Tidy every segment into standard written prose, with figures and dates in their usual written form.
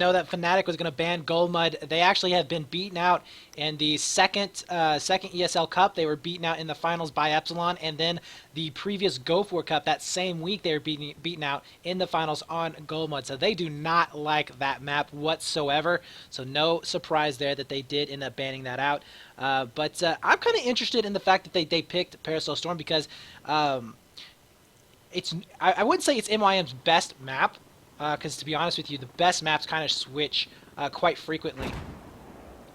know that Fnatic was going to ban Goldmud. They actually have been beaten out in the second ESL Cup. They were beaten out in the finals by Epsilon, and then the previous Go4 Cup that same week they were beaten out in the finals on Goldmud. So they do not like that map whatsoever. So no surprise there that they did end up banning that out. But I'm kind of interested in the fact that they picked Paracel Storm because I wouldn't say it's MYM's best map. Because to be honest with you, the best maps kind of switch quite frequently.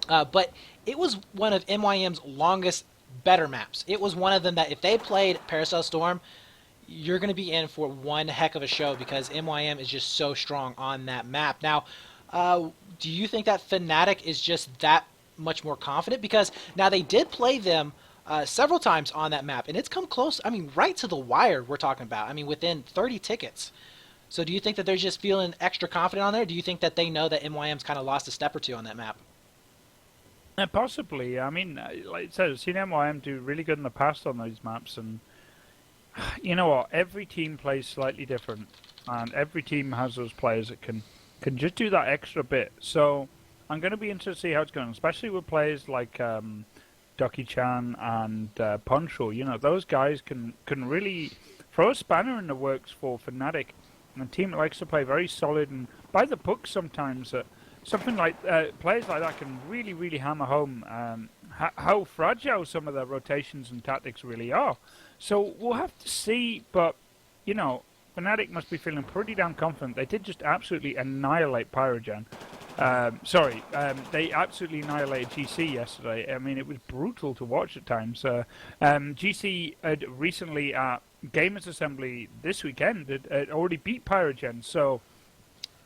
But it was one of MYM's longest, better maps. It was one of them that if they played Paracel Storm, you're going to be in for one heck of a show because MYM is just so strong on that map. Now, do you think that Fnatic is just that much more confident? Because now they did play them several times on that map, and it's come close. I mean, right to the wire we're talking about. I mean, within 30 tickets. So do you think that they're just feeling extra confident on there? Do you think that they know that MYM's kind of lost a step or two on that map? Possibly. I mean, like I said, I've seen MYM do really good in the past on those maps, and you know what? Every team plays slightly different, and every team has those players that can just do that extra bit. So I'm going to be interested to see how it's going, especially with players like Ducky-chan and Poncho. You know, those guys can really throw a spanner in the works for Fnatic. And a team that likes to play very solid and by the book sometimes. Something like players like that can really hammer home how fragile some of their rotations and tactics really are. So we'll have to see, but you know, Fnatic must be feeling pretty damn confident. They did just absolutely annihilate Pyrogen. They absolutely annihilated GC yesterday. I mean, it was brutal to watch at times. GC had recently at Gamers Assembly this weekend had already beat Pyrogen. So,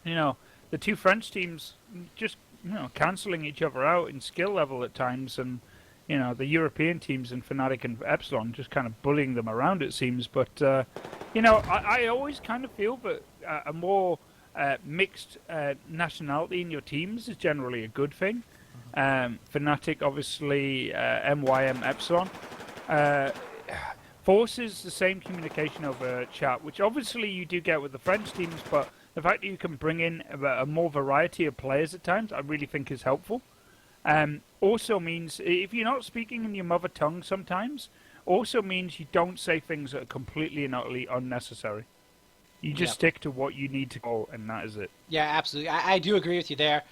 you know, the two French teams just, you know, cancelling each other out in skill level at times, and you know, the European teams in Fnatic and Epsilon just kind of bullying them around, it seems. But you know, I always kind of feel that a more mixed nationality in your teams is generally a good thing. Fnatic, obviously, MYM, Epsilon. Forces the same communication over chat, which obviously you do get with the French teams, but the fact that you can bring in a more variety of players at times, I really think is helpful. Also means, if you're not speaking in your mother tongue sometimes, also means you don't say things that are completely and utterly unnecessary. You just stick to what you need to go, and that is it. Yeah, absolutely. I do agree with you there.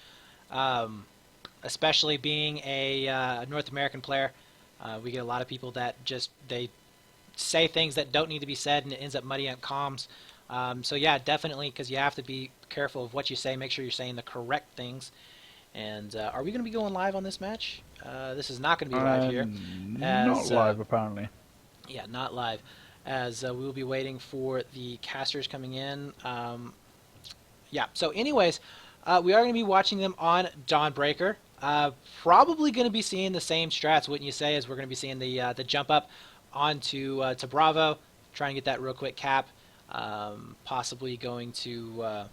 Especially being a North American player, we get a lot of people that just, they say things that don't need to be said, and it ends up muddying up comms. So yeah, definitely, because you have to be careful of what you say. Make sure you're saying the correct things. And are we going to be going live on this match? This is not going to be live here. Not live, apparently. Yeah, not live. As we will be waiting for the casters coming in. Yeah, so anyways, we are going to be watching them on Dawnbreaker. Probably going to be seeing the same strats, wouldn't you say, as we're going to be seeing the jump up onto to Bravo. Try and get that real quick cap. Possibly going to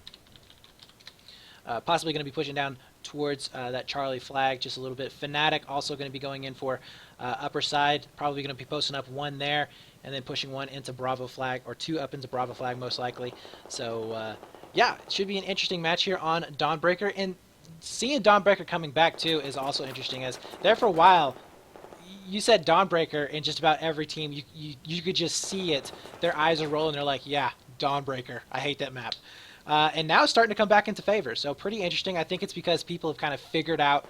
be pushing down towards that Charlie flag just a little bit. Fnatic also going to be going in for upper side. Probably going to be posting up one there and then pushing one into Bravo flag, or two up into Bravo flag most likely. So yeah, it should be an interesting match here on Dawnbreaker. And seeing Dawnbreaker coming back too is also interesting, as there for a while you said Dawnbreaker in just about every team. You could just see it. Their eyes are rolling. They're like, yeah, Dawnbreaker. I hate that map. And now it's starting to come back into favor. So pretty interesting. I think it's because people have kind of figured out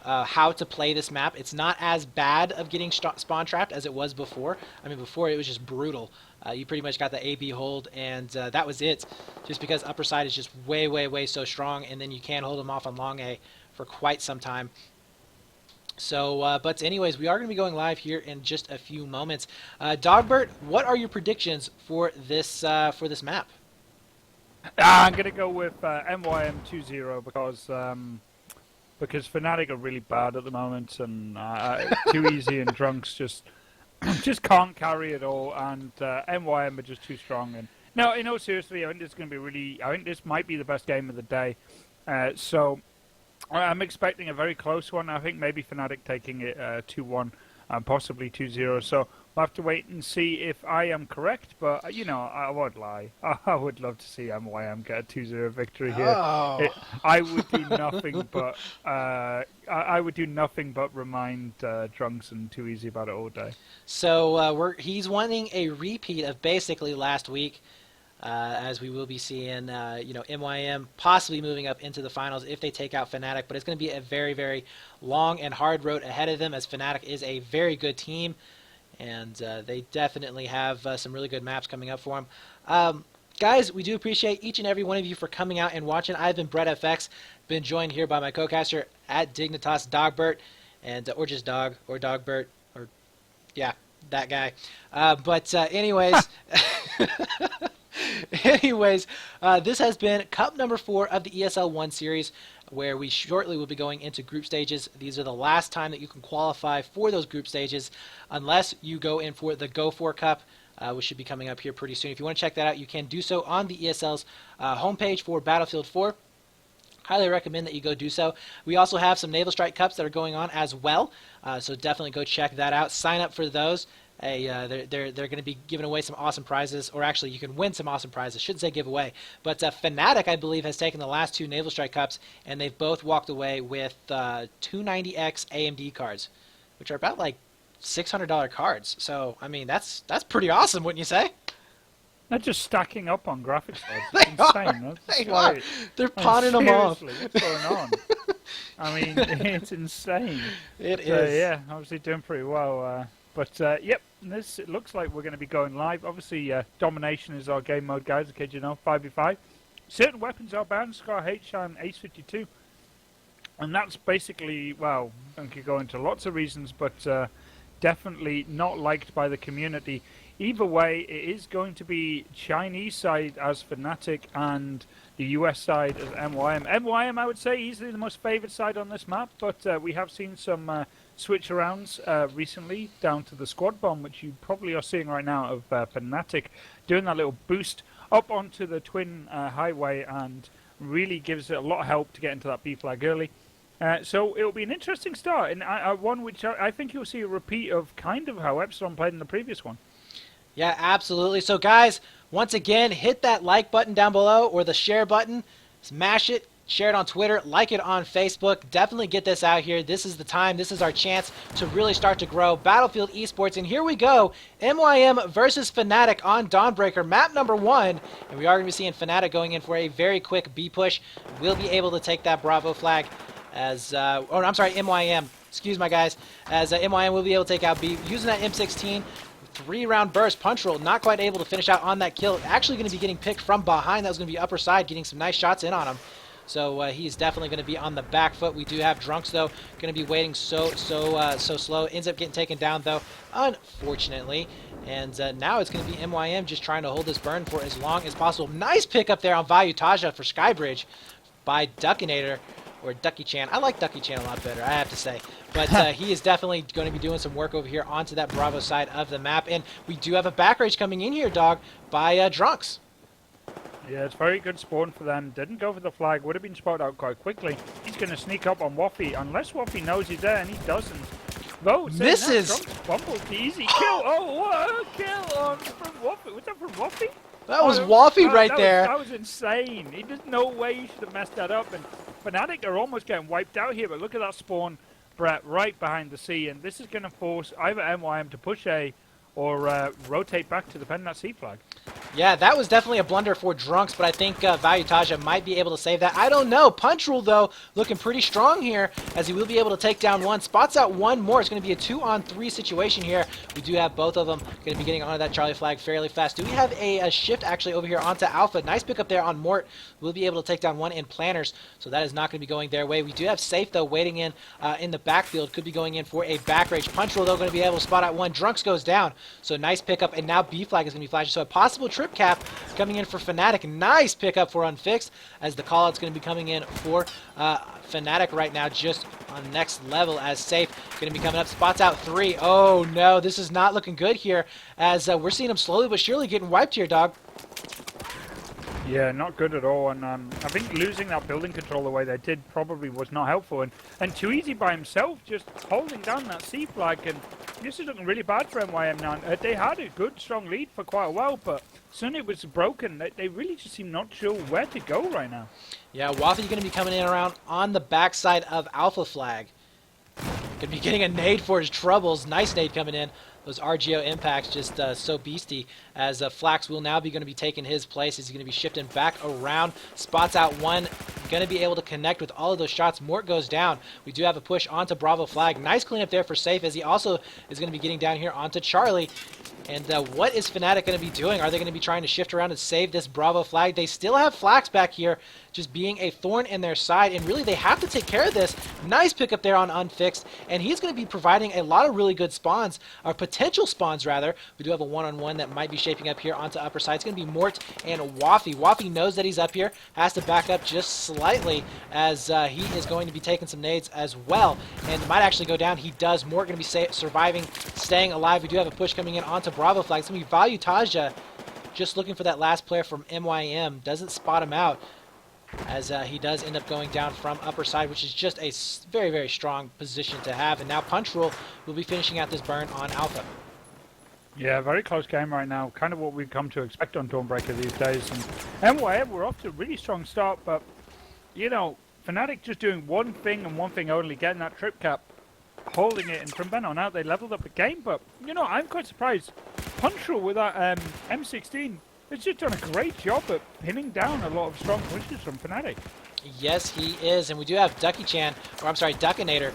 how to play this map. It's not as bad of getting spawn trapped as it was before. I mean, before it was just brutal. You pretty much got the AB hold, and that was it. Just because upper side is just way so strong, and then you can't hold them off on long A for quite some time. So, but anyways, we are going to be going live here in just a few moments. Dogbert, what are your predictions for this map? I'm going to go with MYM 2-0 because Fnatic are really bad at the moment, and Too Easy and Drunks just can't carry it all, and MYM are just too strong. And no, in all seriously, I think this is going to be I think this might be the best game of the day. So I'm expecting a very close one. I think maybe Fnatic taking it 2-1 and possibly 2-0. So We'll have to wait and see if I am correct, but, you know, I won't lie. I would love to see MYM get a 2-0 victory here. Oh. I would do nothing but I would do nothing but remind Drunks and Too Easy about it all day. So he's wanting a repeat of basically last week, as we will be seeing, MYM possibly moving up into the finals if they take out Fnatic, but it's going to be a very, very long and hard road ahead of them, as Fnatic is a very good team. And they definitely have some really good maps coming up for them. Guys, we do appreciate each and every one of you for coming out and watching. I've been Brett FX, been joined here by my co-caster at Dignitas Dogbert, and or just Dog, or Dogbert, or yeah, that guy. Anyways, this has been Cup number 4 of the ESL 1 series, where we shortly will be going into group stages. These are the last time that you can qualify for those group stages, unless you go in for the Go4 Cup, which should be coming up here pretty soon. If you want to check that out, you can do so on the ESL's homepage for Battlefield 4. Highly recommend that you go do so. We also have some Naval Strike Cups that are going on as well, so definitely go check that out. Sign up for those. They're going to be giving away some awesome prizes, or actually you can win some awesome prizes. Shouldn't say give away, but Fnatic, I believe, has taken the last 2 Naval Strike Cups, and they've both walked away with 290X AMD cards, which are about like $600 cards. So I mean, that's pretty awesome, wouldn't you say? They're just stacking up on graphics cards. They It's insane. are. That's They like, are. They're pawning them off. seriously, what's going on? I mean, it's insane. It is. Yeah, obviously doing pretty well. Yep, it looks like we're going to be going live. Obviously, Domination is our game mode, guys, in case you know, 5v5. Certain weapons are banned, Scar H and Ace 52. And that's basically, well, I could go into lots of reasons, but definitely not liked by the community. Either way, it is going to be Chinese side as Fnatic and the US side as MYM. MYM, I would say, easily the most favoured side on this map, but we have seen some switch arounds recently down to the squad bomb, which you probably are seeing right now of Fnatic doing that little boost up onto the twin highway, and really gives it a lot of help to get into that B flag early. So it'll be an interesting start, and one which I think you'll see a repeat of kind of how Epsilon played in the previous one. Yeah, absolutely. So guys, once again, hit that like button down below, or the share button. Smash it. Share it on Twitter. Like it on Facebook. Definitely get this out here. This is the time. This is our chance to really start to grow Battlefield Esports. And here we go. MYM versus Fnatic on Dawnbreaker, map number 1. And we are going to be seeing Fnatic going in for a very quick B push. We'll be able to take that Bravo flag as... I'm sorry, MYM. Excuse my guys. As MYM will be able to take out B using that M16. 3-round burst. Punch roll, not quite able to finish out on that kill. Actually going to be getting picked from behind. That was going to be upper side, getting some nice shots in on him. So he's definitely going to be on the back foot. We do have Drunks, though, going to be waiting so slow. Ends up getting taken down, though, unfortunately. And now it's going to be MYM just trying to hold this burn for as long as possible. Nice pick up there on Valuetaja for Skybridge by Duckinator. Or Ducky Chan. I like Ducky Chan a lot better, I have to say. But he is definitely going to be doing some work over here onto that Bravo side of the map. And we do have a back rage coming in here, dog, by Drunks. Yeah, it's very good spawn for them. Didn't go for the flag. Would have been spotted out quite quickly. He's going to sneak up on Waffy, unless Waffy knows he's there, and he doesn't. Though, misses! Fumbles the easy kill. Oh, what a kill from Waffy. Was that from Waffy? That was Waffy right there. That was insane. There's no way he should have messed that up. And Fnatic are almost getting wiped out here, but look at that spawn, Brett, right behind the C. And this is going to force either MYM to push A or rotate back to defend that C flag. Yeah, that was definitely a blunder for Drunks, but I think Valuetaja might be able to save that. I don't know. Punch Rule, though, looking pretty strong here, as he will be able to take down one. Spots out one more. It's going to be a 2-on-3 situation here. We do have both of them going to be getting onto that Charlie flag fairly fast. Do we have a shift, actually, over here onto Alpha? Nice pick up there on Mort. We'll be able to take down one in Planners, so that is not going to be going their way. We do have Safe, though, waiting in the backfield. Could be going in for a back rage. Punch Rule, though, going to be able to spot out one. Drunks goes down, so nice pickup, and now B flag is going to be flashing. So a possible trip cap coming in for Fnatic. Nice pickup for Unfixed, as the call-out's going to be coming in for Fnatic right now, just on next level, as Safe going to be coming up. Spots out 3. Oh, no, this is not looking good here, as we're seeing him slowly but surely getting wiped here, dog. Yeah, not good at all, and I think losing that building control the way they did probably was not helpful, and Too Easy by himself just holding down that C flag, and this is looking really bad for MYM now. They had a good, strong lead for quite a while, but suddenly it was broken. They really just seem not sure where to go right now. Yeah, Waffy's going to be coming in around on the backside of Alpha Flag. Going to be getting a nade for his troubles. Nice nade coming in. Those RGO impacts just so beastie, as Flax will now be going to be taking his place. He's going to be shifting back around, spots out one, going to be able to connect with all of those shots. Mort goes down. We do have a push onto Bravo Flag. Nice cleanup there for Safe, as he also is going to be getting down here onto Charlie. And what is Fnatic going to be doing? Are they going to be trying to shift around and save this Bravo Flag? They still have Flax back here, just being a thorn in their side, and really they have to take care of this. Nice pickup there on Unfixed, and he's going to be providing a lot of really good spawns, or potential spawns rather. We do have a one-on-one that might be shaping up here onto upper side. It's going to be Mort and Waffy. Waffy knows that he's up here, has to back up just slightly, as he is going to be taking some nades as well, and might actually go down. He does. Mort going to be surviving, staying alive. We do have a push coming in onto Bravo Flag. It's going to be Value Taja just looking for that last player from MYM. Doesn't spot him out, as he does end up going down from upper side, which is just a very, very strong position to have. And now Punch Rule will be finishing out this burn on Alpha. Yeah, very close game right now. Kind of what we've come to expect on Dawnbreaker these days. And MYM, we're off to a really strong start, but, you know, Fnatic just doing one thing and one thing only, getting that trip cap, holding it, and from then on out they leveled up the game. But, you know, I'm quite surprised. Punch Rule with that M16 has just done a great job at pinning down a lot of strong pushes from Fnatic. Yes, he is, and we do have Ducky-chan, or I'm sorry, Duckinator,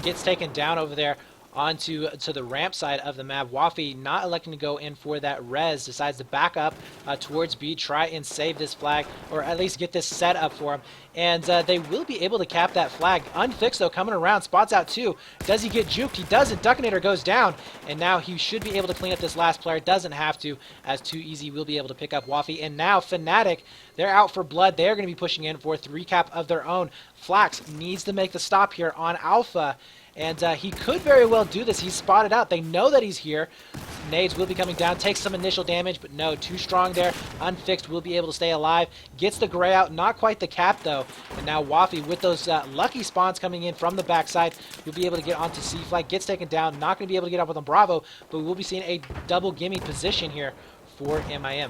gets taken down over there onto the ramp side of the map. Waffy not electing to go in for that res, decides to back up towards B, try and save this flag, or at least get this set up for him. And they will be able to cap that flag. Unfixed, though, coming around, spots out two. Does he get juked? He doesn't. Duckinator goes down, and now he should be able to clean up this last player. Doesn't have to, as Too Easy will be able to pick up Waffy. And now Fnatic, they're out for blood. They're going to be pushing in for a 3-cap of their own. Flax needs to make the stop here on Alpha. And he could very well do this. He's spotted out. They know that he's here. Nades will be coming down. Takes some initial damage, but no, too strong there. Unfixed will be able to stay alive. Gets the gray out. Not quite the cap, though. And now Waffy, with those lucky spawns coming in from the backside, will be able to get onto C-Flag. Gets taken down. Not going to be able to get up with on Bravo, but we will be seeing a double gimme position here for MIM.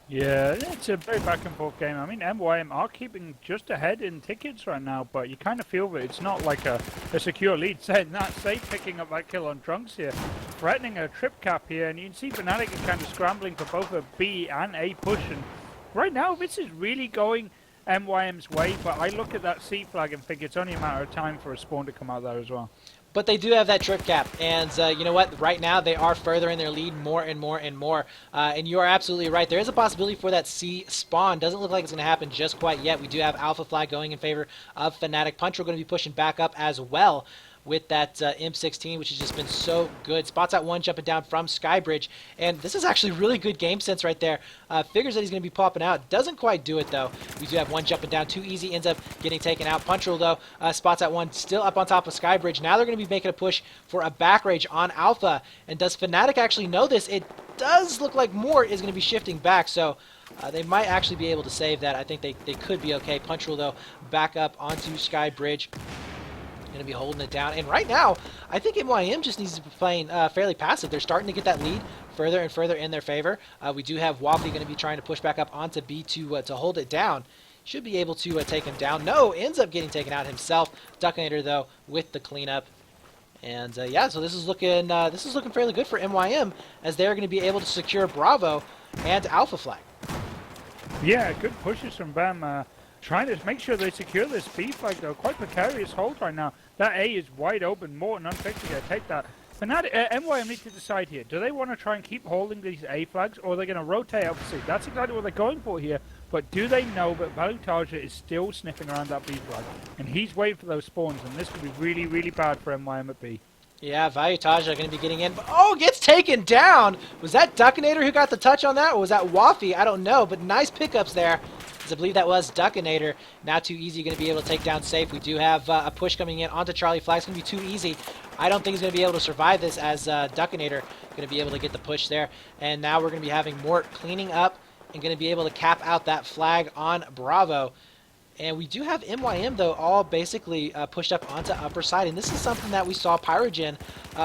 Yeah, it's a very back and forth game. I mean, MYM are keeping just ahead in tickets right now, but you kind of feel that it's not like a secure lead. Saying that, Safe picking up that kill on Trunks here, threatening a trip cap here, and you can see Fnatic is kind of scrambling for both a B and A push. And right now, this is really going MYM's way, but I look at that C flag and think it's only a matter of time for a spawn to come out there as well. But they do have that trip cap, and you know what? Right now, they are further in their lead more and more and more. And you are absolutely right. There is a possibility for that C spawn. Doesn't look like it's going to happen just quite yet. We do have Alpha Flag going in favor of Fnatic. Punch are going to be pushing back up as well with that M16, which has just been so good. Spots out one jumping down from Skybridge, and this is actually really good game sense right there. Figures that he's going to be popping out. Doesn't quite do it, though. We do have one jumping down. Too Easy ends up getting taken out. Punch Rule, though, spots out one still up on top of Skybridge. Now they're going to be making a push for a back rage on Alpha, and does Fnatic actually know this? It does look like Mort is going to be shifting back, so they might actually be able to save that. I think they could be okay. Punch Rule, though, back up onto Skybridge. Going to be holding it down. And right now, I think MYM just needs to be playing fairly passive. They're starting to get that lead further and further in their favor. We do have Waffy going to be trying to push back up onto B to hold it down. Should be able to take him down. No, ends up getting taken out himself. Duckinator, though, with the cleanup. And yeah, so this is looking fairly good for MYM, as they're going to be able to secure Bravo and Alpha Flag. Yeah, good pushes from them. Trying to make sure they secure this B flag, though. Quite precarious hold right now. That A is wide open. More than unfixed to take that. Fnatic, MYM need to decide here. Do they want to try and keep holding these A flags, or are they going to rotate out for C? That's exactly what they're going for here. But do they know that Valutaja is still sniffing around that B flag? And he's waiting for those spawns, and this could be really, really bad for MYM at B. Yeah, Valutaja going to be getting in. Oh, gets taken down! Was that Duckinator who got the touch on that, or was that Waffy? I don't know, but nice pickups there. I believe that was Duckinator. Now Too Easy going to be able to take down Safe. We do have a push coming in onto Charlie Flag. It's going to be Too Easy. I don't think he's going to be able to survive this, as Duckinator going to be able to get the push there. And now we're going to be having Mort cleaning up and going to be able to cap out that flag on Bravo. And we do have MYM, though, all basically pushed up onto upper side. And this is something that we saw Pyrogen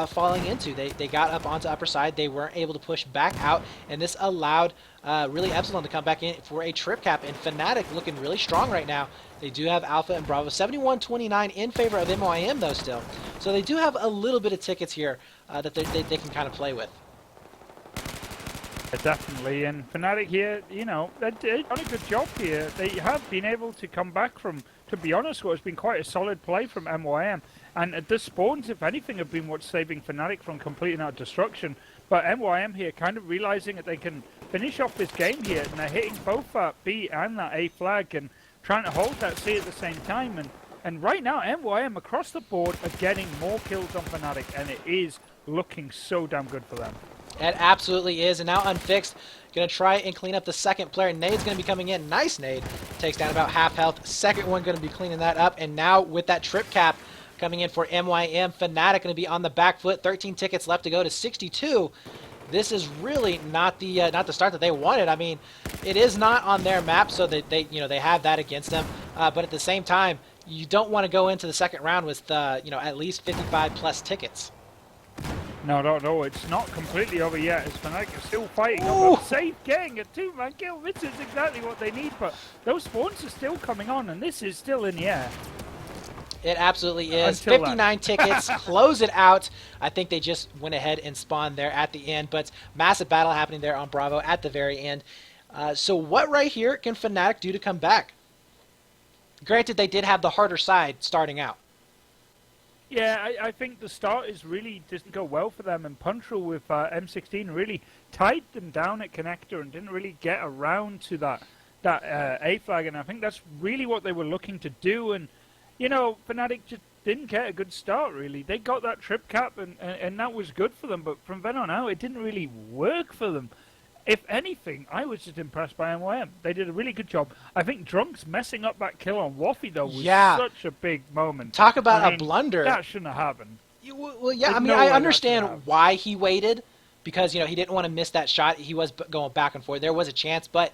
falling into. They got up onto upper side. They weren't able to push back out. And this allowed really Epsilon to come back in for a trip cap. And Fnatic looking really strong right now. They do have Alpha and Bravo. 71-29 in favor of MYM, though, still. So they do have a little bit of tickets here that they can kind of play with. Definitely, and Fnatic here, you know, they've done a good job here. They have been able to come back from, to be honest, what has been quite a solid play from MYM. And the spawns, if anything, have been what's saving Fnatic from completing out destruction. But MYM here kind of realizing that they can finish off this game here, and they're hitting both that B and that A flag and trying to hold that C at the same time. And right now, MYM across the board are getting more kills on Fnatic, and it is looking so damn good for them. It absolutely is. And now Unfixed going to try and clean up the second player. Nade's going to be coming in. Nice nade. Takes down about half health. Second one going to be cleaning that up. And now with that trip cap coming in for MYM, Fnatic going to be on the back foot. 13 tickets left to go to 62. This is really not the start that they wanted. I mean, it is not on their map, so they have that against them. But at the same time, you don't want to go into the second round with at least 55 plus tickets. No, it's not completely over yet. As Fnatic are still fighting over safe, getting a two-man kill. This is exactly what they need, but those spawns are still coming on, and this is still in the air. It absolutely is. Until 59 tickets, close it out. I think they just went ahead and spawned there at the end, but massive battle happening there on Bravo at the very end. So what right here can Fnatic do to come back? Granted, they did have the harder side starting out. Yeah, I think the start is really didn't go well for them, and Puntrel with M16 really tied them down at connector and didn't really get around to that A flag, and I think that's really what they were looking to do. And you know, Fnatic just didn't get a good start really. They got that trip cap, and that was good for them, but from then on out, it didn't really work for them. If anything, I was just impressed by MYM. They did a really good job. I think Drunk's messing up that kill on Waffy, though, was such a big moment. Talk about a blunder. That shouldn't have happened. Well, yeah, I mean, I understand why he waited, because, he didn't want to miss that shot. He was going back and forth. There was a chance, but,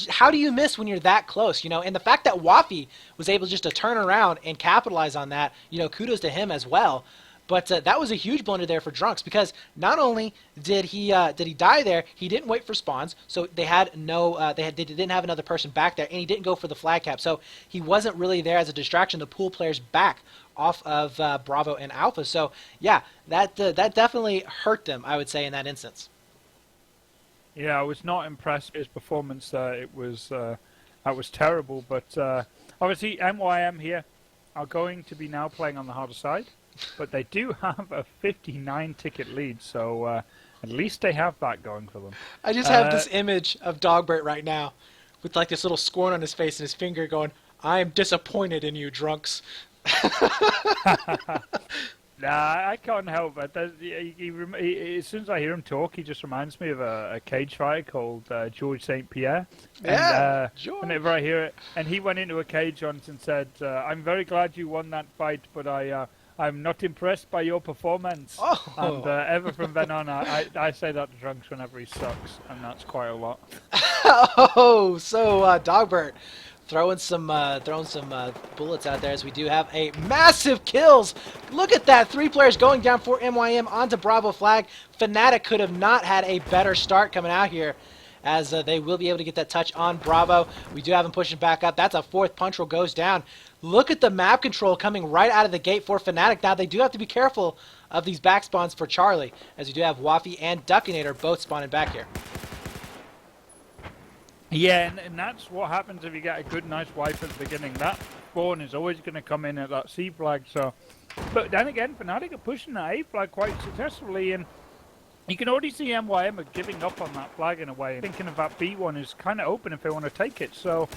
how do you miss when you're that close, And the fact that Waffy was able just to turn around and capitalize on that, kudos to him as well. But that was a huge blunder there for Drunks, because not only did he die there, he didn't wait for spawns, so they had they didn't have another person back there, and he didn't go for the flag cap, so he wasn't really there as a distraction to pull players back off of Bravo and Alpha. So yeah, that definitely hurt them, I would say, in that instance. Yeah, I was not impressed with his performance. That was terrible. But obviously, MYM here are going to be now playing on the harder side. But they do have a 59 ticket lead, so at least they have that going for them. I just have this image of Dawnbreaker right now with like this little scorn on his face and his finger going, "I am disappointed in you, Drunks." Nah, I can't help it. As soon as I hear him talk, he just reminds me of a cage fighter called George St. Pierre. Yeah, George. Whenever I hear it, and he went into a cage once and said, "I'm very glad you won that fight, but I'm not impressed by your performance." Oh. And ever from then on, I say that to Drunks whenever he sucks, and that's quite a lot. Oh, so Dogbert throwing some bullets out there, as we do have a massive kills. Look at that, 3 players going down for MYM onto Bravo flag. Fnatic could have not had a better start coming out here, as they will be able to get that touch on Bravo. We do have him pushing back up. That's a 4th punch roll goes down. Look at the map control coming right out of the gate for Fnatic. Now they do have to be careful of these back spawns for Charlie, as we do have Waffy and Duckinator both spawning back here. Yeah, and that's what happens if you get a good, nice wipe at the beginning. That spawn is always going to come in at that C flag. So, but then again, Fnatic are pushing that A flag quite successfully, and you can already see MYM are giving up on that flag in a way, and thinking of that B one is kind of open if they want to take it. So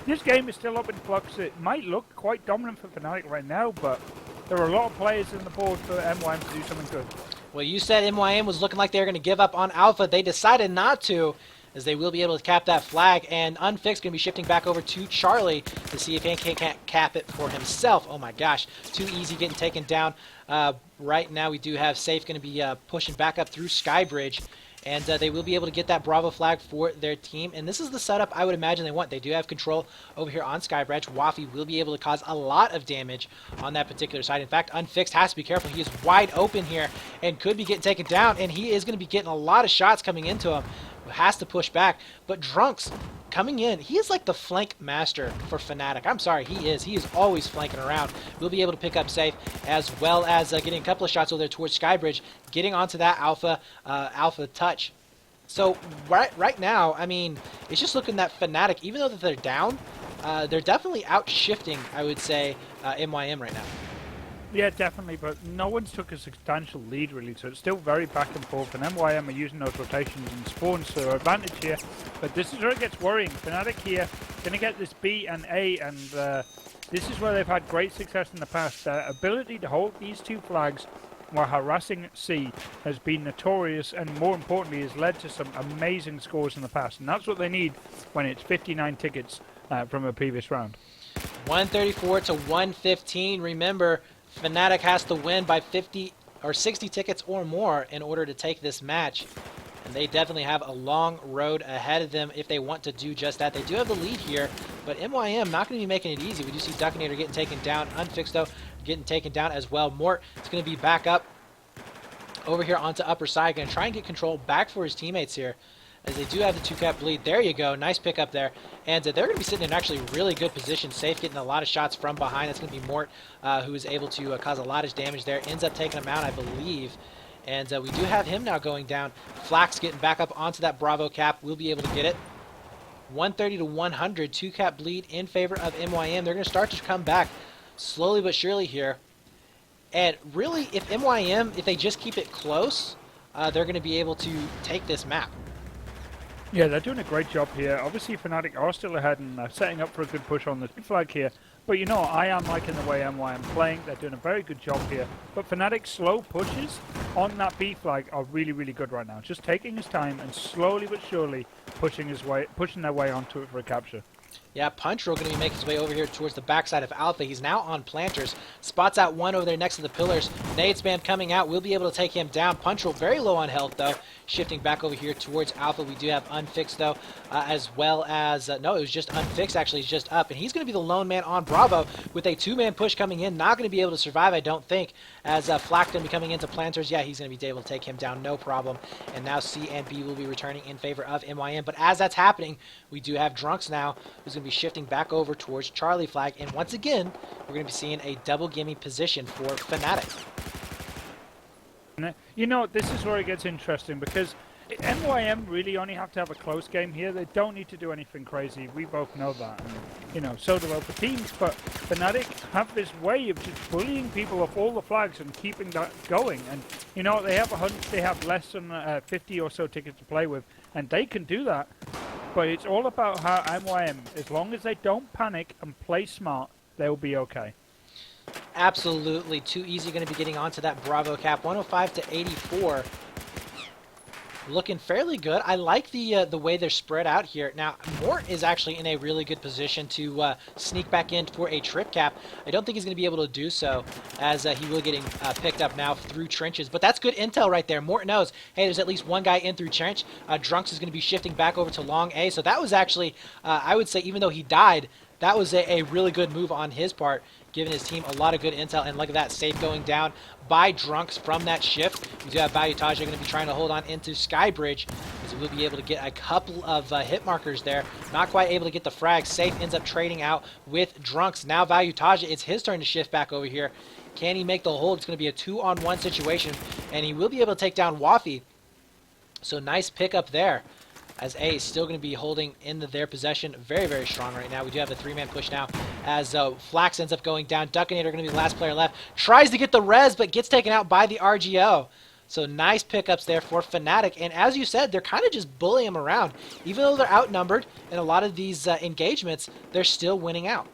this game is still up in flux. It might look quite dominant for Fnatic right now, but there are a lot of players in the board for MYM to do something good. Well, you said MYM was looking like they were going to give up on Alpha. They decided not to, as they will be able to cap that flag, and Unfixed going to be shifting back over to Charlie to see if he can't cap it for himself. Oh my gosh, too easy getting taken down. Right now we do have Safe going to be pushing back up through Skybridge, and they will be able to get that Bravo flag for their team. And this is the setup I would imagine they want. They do have control over here on Skybridge. Wafi will be able to cause a lot of damage on that particular side. In fact, Unfixed has to be careful. He is wide open here and could be getting taken down, and he is going to be getting a lot of shots coming into him. Has to push back, but Drunks coming in, he is like the flank master for Fnatic. I'm sorry, he is. He is always flanking around. We'll be able to pick up safe, as well as getting a couple of shots over there towards Skybridge, getting onto that alpha touch. So right now, I mean, it's just looking that Fnatic, even though that they're down, they're definitely out-shifting, I would say, MYM right now. Yeah, definitely, but no one's took a substantial lead, really, so it's still very back and forth, and MYM are using those rotations and spawns to their advantage here, but this is where it gets worrying. Fnatic here, going to get this B and A, and this is where they've had great success in the past. Their ability to hold these two flags while harassing C has been notorious, and more importantly, has led to some amazing scores in the past, and that's what they need when it's 59 tickets from a previous round. 134 to 115. Remember, Fnatic has to win by 50 or 60 tickets or more in order to take this match. And they definitely have a long road ahead of them if they want to do just that. They do have the lead here, but MYM not going to be making it easy. We do see Duckinator getting taken down. Unfixed, though, getting taken down as well. Mort is going to be back up over here onto upper side. Going to try and get control back for his teammates here, as they do have the 2-cap lead. There you go. Nice pick up there. And they're going to be sitting in actually really good position. Safe, getting a lot of shots from behind. That's going to be Mort, who is able to cause a lot of damage there. Ends up taking him out, I believe. And we do have him now going down. Flax getting back up onto that Bravo cap. We'll be able to get it. 130 to 100. 2-cap lead in favor of MYM. They're going to start to come back slowly but surely here. And really, if MYM, if they just keep it close, they're going to be able to take this map. Yeah, they're doing a great job here. Obviously, Fnatic are still ahead and setting up for a good push on the flag here. But you know, I am liking the way MYM playing. They're doing a very good job here. But Fnatic's slow pushes on that B flag are really, really good right now. Just taking his time and slowly but surely pushing their way onto it for a capture. Yeah, Punchroll going to be making his way over here towards the backside of Alpha. He's now on planters. Spots out one over there next to the pillars. Nades man coming out. We'll be able to take him down. Punchroll very low on health, though. Shifting back over here towards Alpha. We do have Unfixed, though, as well as... no, it was just Unfixed, actually. He's just up. And he's going to be the lone man on Bravo with a 2-man push coming in. Not going to be able to survive, I don't think, as Flack going to be coming into planters. Yeah, he's going to be able to take him down, no problem. And now C and B will be returning in favor of MYM. But as that's happening, we do have Drunks now, who's going to be shifting back over towards Charlie flag. And once again, we're going to be seeing a double gimme position for Fnatic. You know, this is where it gets interesting, because MYM really only have to have a close game here. They don't need to do anything crazy. We both know that. And, you know, so do other teams. But Fnatic have this way of just bullying people off all the flags and keeping that going. And, you know, they have less than 50 or so tickets to play with, and they can do that. But it's all about how MYM, as long as they don't panic and play smart, they'll be okay. Absolutely. Too easy going to be getting onto that Bravo cap. 105 to 84. Looking fairly good. I like the way they're spread out here. Now, Mort is actually in a really good position to sneak back in for a trip cap. I don't think he's going to be able to do so, as he will getting picked up now through trenches. But that's good intel right there. Mort knows, hey, there's at least one guy in through trench. Drunks is going to be shifting back over to long A. So that was actually, I would say, even though he died, that was a really good move on his part, giving his team a lot of good intel. And look at that, safe going down by Drunks from that shift. We do have Valutage going to be trying to hold on into Skybridge, as we'll be able to get a couple of hit markers there. Not quite able to get the frag. Safe ends up trading out with Drunks. Now Valutage, it's his turn to shift back over here. Can he make the hold? It's going to be a 2-on-1 situation, and he will be able to take down Wafi. So nice pickup there, as A is still going to be holding into their possession. Very, very strong right now. We do have a 3-man push now, as Flax ends up going down. Duckinator going to be the last player left. Tries to get the res, but gets taken out by the RGO. So nice pickups there for Fnatic. And as you said, they're kind of just bullying them around. Even though they're outnumbered in a lot of these engagements, they're still winning out.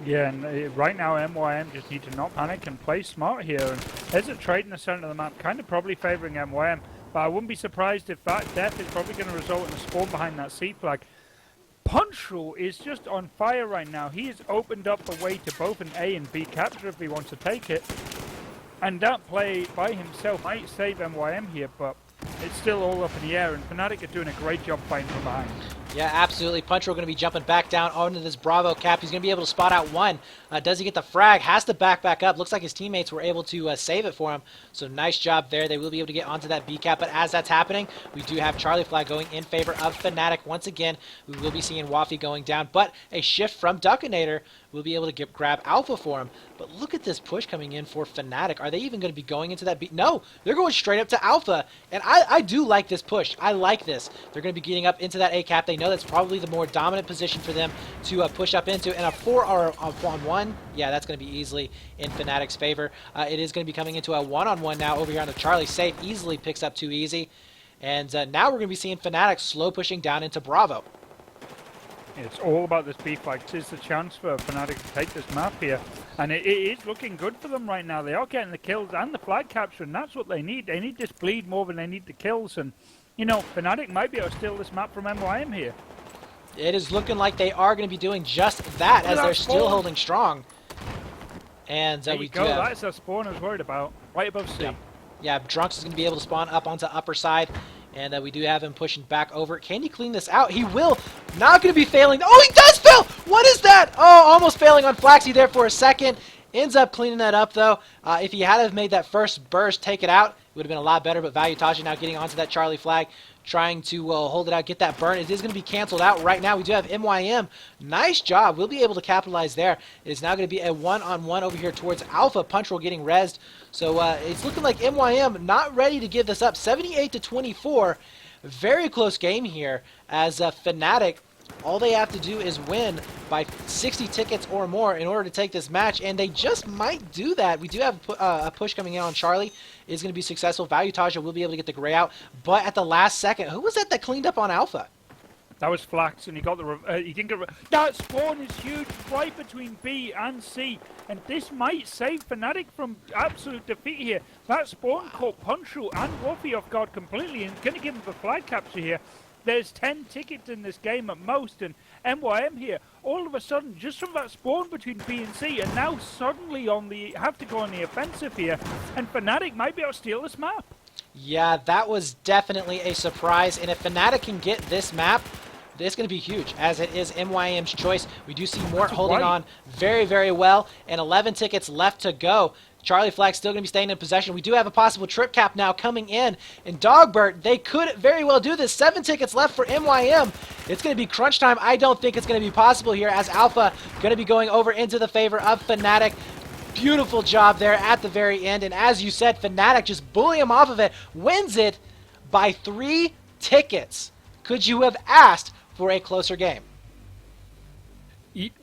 Yeah, and right now MYM just need to not panic and play smart here. And there's a trade in the center of the map, kind of probably favoring MYM. But I wouldn't be surprised if that death is probably going to result in a spawn behind that C flag. Punchroll is just on fire right now. He has opened up a way to both an A and B capture if he wants to take it. And that play by himself might save MYM here, but it's still all up in the air, and Fnatic are doing a great job fighting from behind. Yeah, absolutely. Punchroll going to be jumping back down onto this Bravo cap. He's going to be able to spot out one. Does he get the frag? Has to back up. Looks like his teammates were able to save it for him. So nice job there. They will be able to get onto that B cap. But as that's happening, we do have Charlie Flag going in favor of Fnatic. Once again, we will be seeing Waffy going down. But a shift from Duckinator will be able to grab Alpha for him. But look at this push coming in for Fnatic. Are they even going to be going into that B? No, they're going straight up to Alpha. And I do like this push. I like this. They're going to be getting up into that A cap. They know that's probably the more dominant position for them to push up into. And a 4-on-1, yeah, that's going to be easily in Fnatic's favor. It is going to be coming into a 1-on-1 now over here on the Charlie. Safe easily picks up too easy. And now we're going to be seeing Fnatic slow pushing down into Bravo. It's all about this B flag. It's the chance for Fnatic to take this map here. And it is looking good for them right now. They are getting the kills and the flag capture, and that's what they need. They need this bleed more than they need the kills. And, you know, Fnatic might be able to steal this map from MYM here. It is looking like they are going to be doing just that as they're still holding strong. And there we you go. do have, That's a spawn I was worried about. Right above C. Yeah, Drunks is going to be able to spawn up onto upper side. And we do have him pushing back over. Can he clean this out? He will. Not going to be failing. Oh, he does fail! What is that? Oh, almost failing on Flaxy there for a second. Ends up cleaning that up, though. If he had have made that first burst, take it out, it would have been a lot better. But Valuetaja now getting onto that Charlie Flag, trying to hold it out, get that burn. It is going to be canceled out right now. We do have MYM. Nice job. We'll be able to capitalize there. It is now going to be a 1-on-1 over here towards Alpha. Punchroll getting rezzed. So it's looking like MYM not ready to give this up. 78-24. Very close game here as Fnatic, all they have to do is win by 60 tickets or more in order to take this match, and they just might do that. We do have a push coming in on Charlie. Is going to be successful. Valuetaja will be able to get the gray out, but at the last second, who was that cleaned up on Alpha? That was Flax, and he got the. He didn't get. That spawn is huge, right between B and C, and this might save Fnatic from absolute defeat here. That spawn caught Punchroll and Waffy off guard completely, and going to give him the flag capture here. There's 10 tickets in this game at most, and MYM here, all of a sudden, just from that spawn between B and C, and now suddenly have to go on the offensive here, and Fnatic might be able to steal this map. Yeah, that was definitely a surprise, and if Fnatic can get this map, it's going to be huge, as it is MYM's choice. We do see Mort holding on very, very well, and 11 tickets left to go. Charlie Flag still going to be staying in possession. We do have a possible trip cap now coming in. And Dawnbreaker, they could very well do this. 7 tickets left for MYM. It's going to be crunch time. I don't think it's going to be possible here, as Alpha going to be going over into the favor of Fnatic. Beautiful job there at the very end. And as you said, Fnatic just bully him off of it. Wins it by 3 tickets. Could you have asked for a closer game?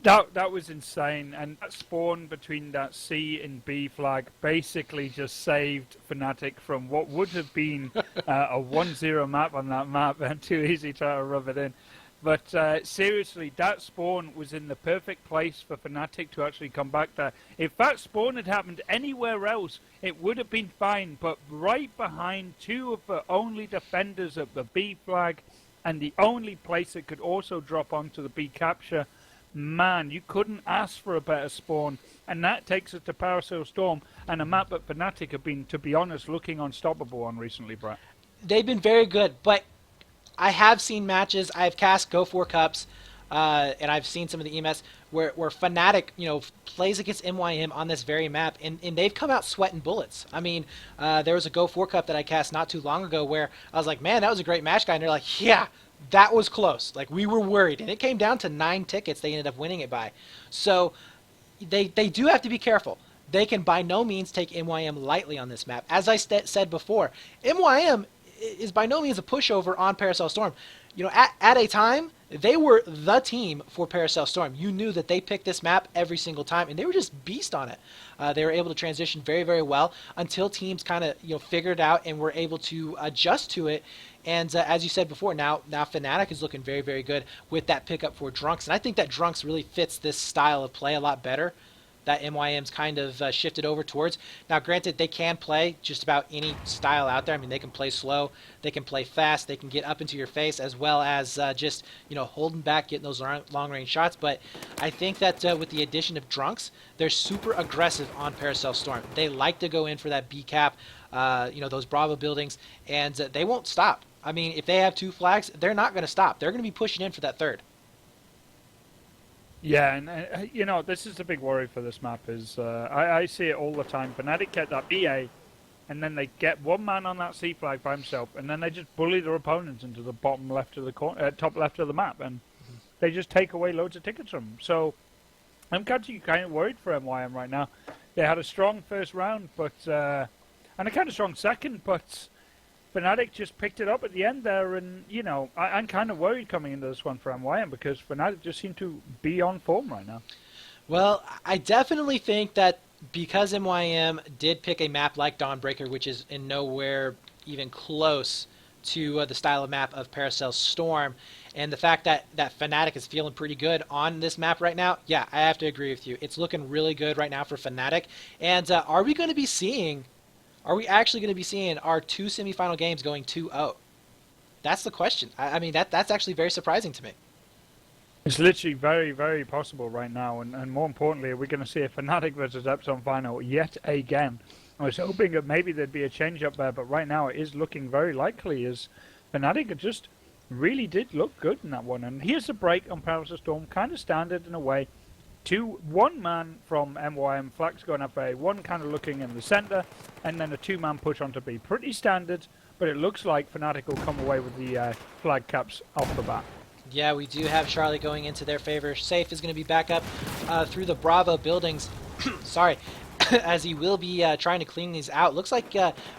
That was insane, and that spawn between that C and B flag basically just saved Fnatic from what would have been a 1-0 map on that map, and too easy trying to rub it in. But seriously, that spawn was in the perfect place for Fnatic to actually come back there. If that spawn had happened anywhere else, it would have been fine, but right behind 2 of the only defenders of the B flag, and the only place it could also drop onto the B capture, man, you couldn't ask for a better spawn. And that takes us to Paracel Storm, and a map that Fnatic have been, to be honest, looking unstoppable on recently, Brett. They've been very good, but I have seen matches, I've cast Ro4 Cups, and I've seen some of the EMS where Fnatic, plays against MYM on this very map, and they've come out sweating bullets. I mean, there was a Go4 Cup that I cast not too long ago where I was like, man, that was a great match, guy, and they're like, yeah, that was close. Like, we were worried, and it came down to 9 tickets they ended up winning it by. So they do have to be careful. They can by no means take MYM lightly on this map. As I said before, MYM is by no means a pushover on Paracel Storm. At a time, they were the team for Paracel Storm. You knew that they picked this map every single time, and they were just beast on it. They were able to transition very, very well until teams kind of figured out and were able to adjust to it. And as you said before, now Fnatic is looking very, very good with that pickup for Drunks. And I think that Drunks really fits this style of play a lot better. that MYM's kind of shifted over towards. Now, granted, they can play just about any style out there. I mean, they can play slow, they can play fast, they can get up into your face, as well as just, holding back, getting those long-range shots. But I think that with the addition of Drunks, they're super aggressive on Paracel Storm. They like to go in for that B cap, those Bravo buildings, and they won't stop. I mean, if they have 2 flags, they're not going to stop. They're going to be pushing in for that 3rd. Yeah, and this is the big worry for this map is I see it all the time. Fnatic get that BA, and then they get one man on that C flag by himself, and then they just bully their opponents into the bottom left of the top left of the map, and they just take away loads of tickets from them. So I'm kind of worried for MYM right now. They had a strong first round, but and a kind of strong second, but Fnatic just picked it up at the end there, and I'm kind of worried coming into this one for MYM because Fnatic just seem to be on form right now. Well, I definitely think that because MYM did pick a map like Dawnbreaker, which is in nowhere even close to the style of map of Paracel Storm, and the fact that Fnatic is feeling pretty good on this map right now, yeah, I have to agree with you. It's looking really good right now for Fnatic. And are we actually going to be seeing our 2 semifinal games going 2-0? That's the question. I mean, that's actually very surprising to me. It's literally very, very possible right now, and more importantly, we're going to see a Fnatic versus Epsilon final yet again. I was hoping that maybe there'd be a change up there, but right now it is looking very likely as Fnatic just really did look good in that one. And here's the break on Paracel Storm, kind of standard in a way. 1 man from MYM, Flax going up A, 1 kind of looking in the center, and then a 2-man push onto B. Pretty standard, but it looks like Fnatic will come away with the flag caps off the bat. Yeah, we do have Charlie going into their favor. Safe is going to be back up through the Bravo buildings. Sorry. As he will be trying to clean these out. Looks like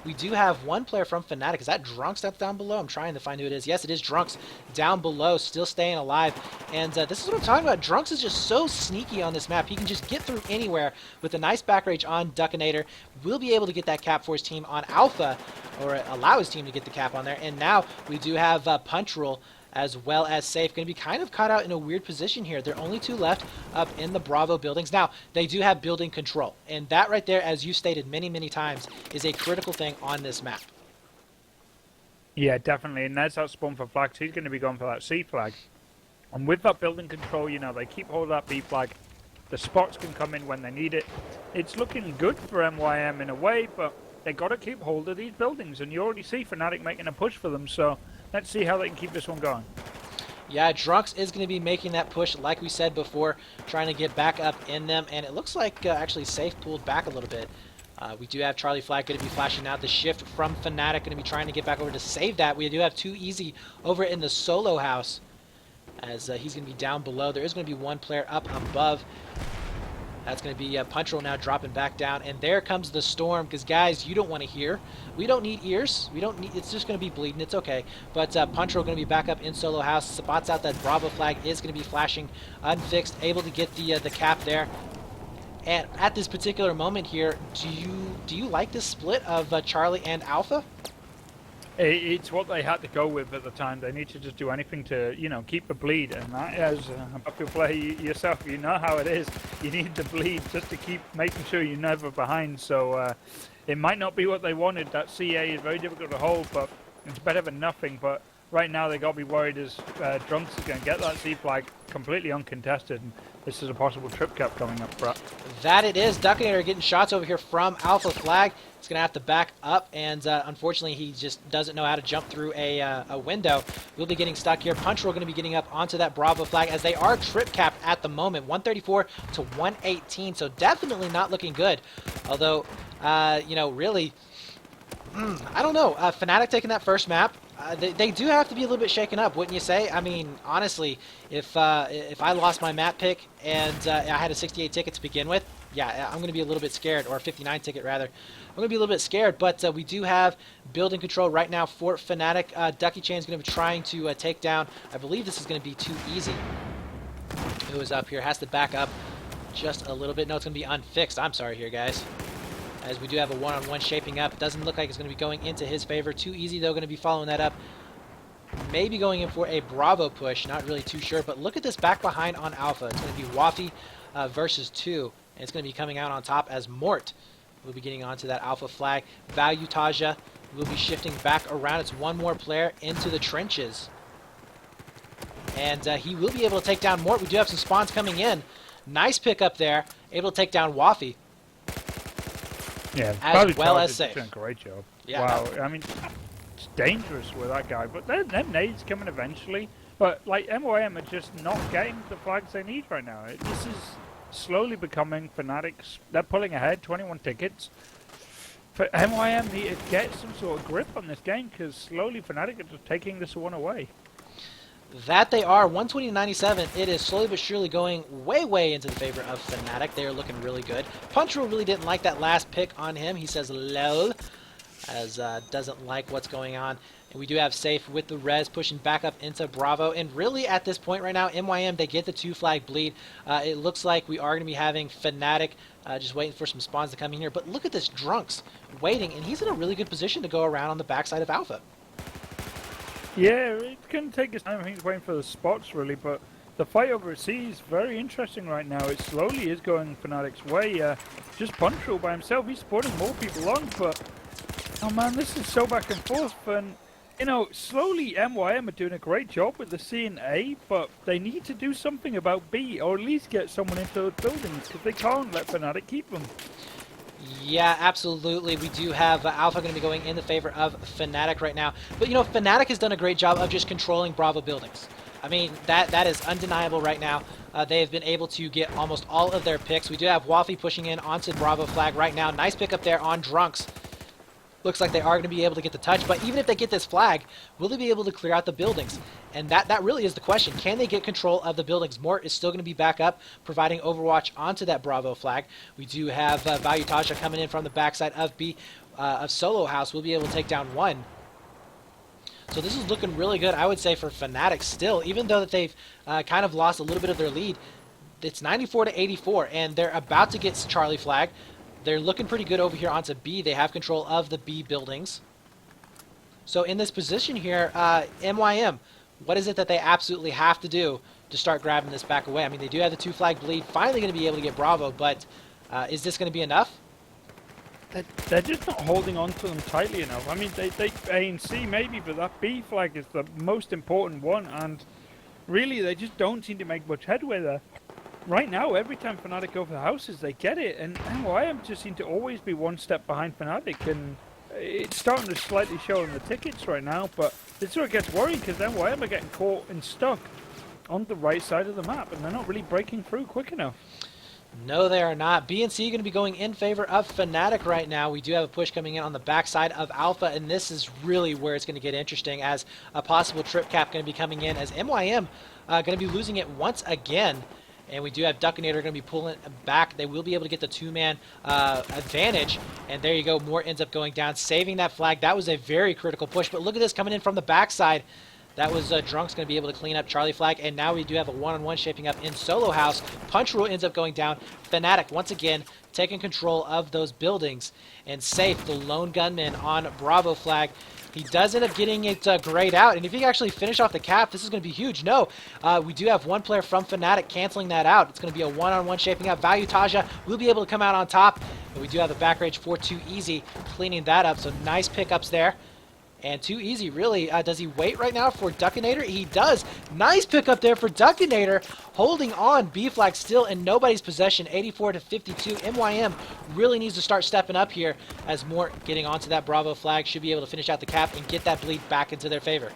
we do have 1 player from Fnatic. Is that Drunks that's down below? I'm trying to find who it is. Yes, it is Drunks down below, still staying alive. And this is what I'm talking about. Drunks is just so sneaky on this map. He can just get through anywhere with a nice back rage on Duckinator. Will be able to get that cap for his team on Alpha, or allow his team to get the cap on there. And now we do have Punch Rule as well as Safe going to be kind of caught out in a weird position here. There are only 2 left up in the Bravo buildings. Now, they do have building control, and that right there, as you stated many, many times, is a critical thing on this map. Yeah, definitely, and there's that spawn for flags. He's going to be going for that C flag. And with that building control, they keep hold of that B flag. The spots can come in when they need it. It's looking good for MYM in a way, but they got to keep hold of these buildings, and you already see Fnatic making a push for them, so let's see how they can keep this one going. Yeah, Drunks is going to be making that push, like we said before, trying to get back up in them. And it looks like actually Safe pulled back a little bit. We do have Charlie Flag going to be flashing out. The shift from Fnatic going to be trying to get back over to save that. We do have 2 easy over in the solo house, as he's going to be down below. There is going to be 1 player up above. That's going to be Punch Roll now dropping back down. And there comes the Storm, because, guys, you don't want to hear. We don't need ears. It's just going to be bleeding. It's okay. But Punch Roll going to be back up in solo house. Spots out that Bravo flag. Is going to be flashing unfixed. Able to get the cap there. And at this particular moment here, do you like this split of Charlie and Alpha? It's what they had to go with at the time. They need to just do anything to, keep the bleed. And that, as a Buffalo player yourself, you know how it is. You need to bleed just to keep making sure you're never behind. So it might not be what they wanted. That CA is very difficult to hold, but it's better than nothing. But right now they got to be worried as Drunks is going to get that C flag completely uncontested. And this is a possible trip cap coming up, Brett. That it is. Duckinator getting shots over here from Alpha Flag. He's going to have to back up, and unfortunately he just doesn't know how to jump through a window. We'll be getting stuck here. Punch Roll going to be getting up onto that Bravo flag, as they are trip capped at the moment. 134 to 118, so definitely not looking good. Although, really, I don't know. Fnatic taking that first map. They do have to be a little bit shaken up, wouldn't you say? I mean, honestly, if I lost my map pick and I had a 68 ticket to begin with, yeah, I'm going to be a little bit scared, or a 59 ticket rather. I'm going to be a little bit scared, but we do have building control right now for Fnatic. Ducky Chain's going to be trying to take down. I believe this is going to be too easy. Who is up here? Has to back up just a little bit. No, it's going to be unfixed. I'm sorry here, guys. As we do have a one-on-one shaping up. Doesn't look like it's going to be going into his favor. Too easy, though, going to be following that up. Maybe going in for a Bravo push. Not really too sure. But look at this back behind on Alpha. It's going to be Waffy versus 2. And it's going to be coming out on top as Mort will be getting onto that alpha flag. Valutaja will be shifting back around. It's one more player into the trenches. And he will be able to take down Mort. We do have some spawns coming in. Nice pick up there. Able to take down Wafi. Yeah, as well as safe. Doing a great job. Yeah. Wow, I mean, it's dangerous with that guy. But them nades coming eventually. But, like, MYM are just not getting the flags they need right now. This is slowly becoming Fnatic's. They're pulling ahead, 21 tickets. For MYM need to get some sort of grip on this game, because slowly Fnatic are just taking this one away. That they are. 120-97. It is slowly but surely going way into the favor of Fnatic. They are looking really good. Punchroll really didn't like that last pick on him. He says lol, as doesn't like what's going on. And we do have Safe with the res pushing back up into Bravo. And really at this point right now, MYM, they get the 2-flag bleed. It looks like we are going to be having Fnatic just waiting for some spawns to come in here. But look at this Drunks waiting, and he's in a really good position to go around on the backside of Alpha. Yeah, it's going to take his time. I think he's waiting for the spots, really, but the fight over C is very interesting right now. It slowly is going Fnatic's way. Just Punchroll by himself, he's supporting more people on, but oh man, this is so back and forth. And you know, slowly MYM are doing a great job with the C and A, but they need to do something about B, or at least get someone into those buildings, because they can't let Fnatic keep them. Yeah, absolutely. We do have Alpha going to be going in the favor of Fnatic right now. But, you know, Fnatic has done a great job of just controlling Bravo buildings. I mean, that is undeniable right now. They have been able to get almost all of their picks. We do have Wafi pushing in onto Bravo flag right now. Nice pick up there on Drunks. Looks like they are going to be able to get the touch, but even if they get this flag, will they be able to clear out the buildings? And that really is the question. Can they get control of the buildings? Mort is still going to be back up, providing overwatch onto that Bravo flag. We do have Valutaja coming in from the backside of B, of Solo House. We'll be able to take down one. So this is looking really good, I would say, for Fnatic still, even though that they've kind of lost a little bit of their lead. It's 94-84, and they're about to get Charlie flag. They're looking pretty good over here onto B. They have control of the B buildings. So in this position here, MYM, what is it that they absolutely have to do to start grabbing this back away? I mean, they do have the 2-flag bleed, finally going to be able to get Bravo, but is this going to be enough? They're just not holding on to them tightly enough. I mean, they A and C maybe, but that B flag is the most important one, and really they just don't seem to make much headway there. Right now, every time Fnatic go for the houses, they get it, and MYM just seem to always be one step behind Fnatic, and it's starting to slightly show in the tickets right now, but this is where it gets worrying, because MYM are getting caught and stuck on the right side of the map, and they're not really breaking through quick enough. No, they are not. B and C going to be going in favor of Fnatic right now. We do have a push coming in on the backside of Alpha, and this is really where it's going to get interesting, as a possible trip cap going to be coming in, as MYM going to be losing it once again. And we do have Duckinator going to be pulling back. They will be able to get the 2-man advantage. And there you go. Moore ends up going down, saving that flag. That was a very critical push. But look at this coming in from the backside. That was Drunks going to be able to clean up Charlie flag. And now we do have a one-on-one shaping up in Solo House. Punchroll ends up going down. Fnatic, once again, taking control of those buildings. And Safe, the lone gunman on Bravo flag. He does end up getting it grayed out, and if he can actually finish off the cap, this is going to be huge. No, we do have one player from Fnatic canceling that out. It's going to be a one-on-one shaping up. Valutaja will be able to come out on top, but we do have a back rage for Too Easy cleaning that up, so nice pickups there. And Too Easy, really, does he wait right now for Duckinator? He does. Nice pickup there for Duckinator, holding on. B flag still in nobody's possession, 84-52. MYM really needs to start stepping up here, as Mort getting onto that Bravo flag should be able to finish out the cap and get that bleed back into their favor.